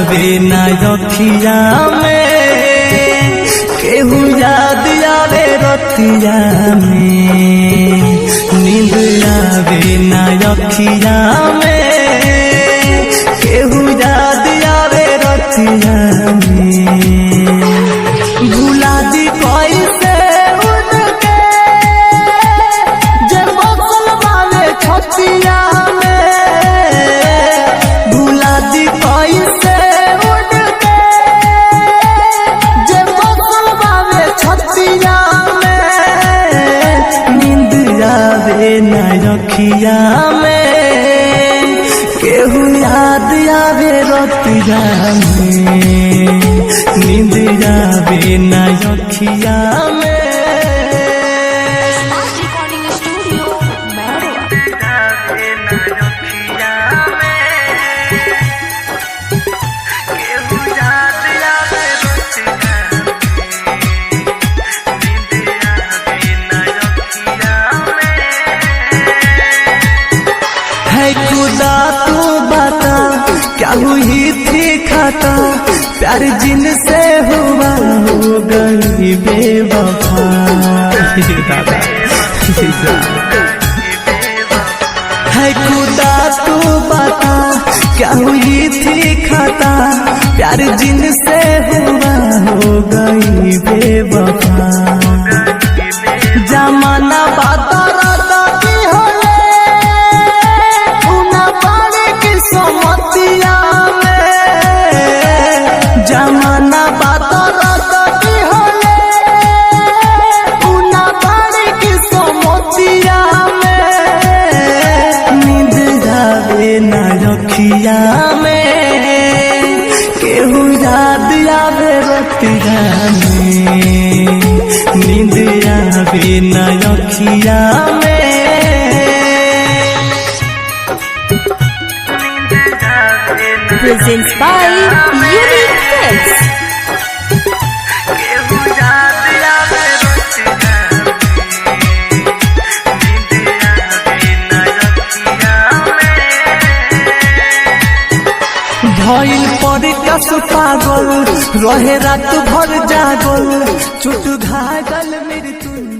आवे ना अखिया में, केहू याद आवे रतिया में। नींद आवे ना अखिया में, केहू याद आवे रतिया में। भुला दी कैसे उनके जब बसल वाले छतिया में। भुला दी कैसे उनके जब बसल वाले छतिया में। नींद आवे ना अखिया में, केहू याद आवे रतिया में। नींद आवे ना अखिया में। है खुदा तू बता क्या हुई थी खाता, प्यार जिनसे हुआ हो गई बेवफा। है खुदा तू बता क्या हुई थी खाता, प्यार जिनसे हुआ हो गई बेवफा। जमाना बाता जमाना बाती होले उना बाड़ी की सोमतिया में। नींद आवे ना अखिया में, केहू याद आवे रतिया में। नींद आवे ना अखिया में। Presents by Unique Films. भइल पर कस पागल रहे रात भर जागल, चुट घागल मृत्यु।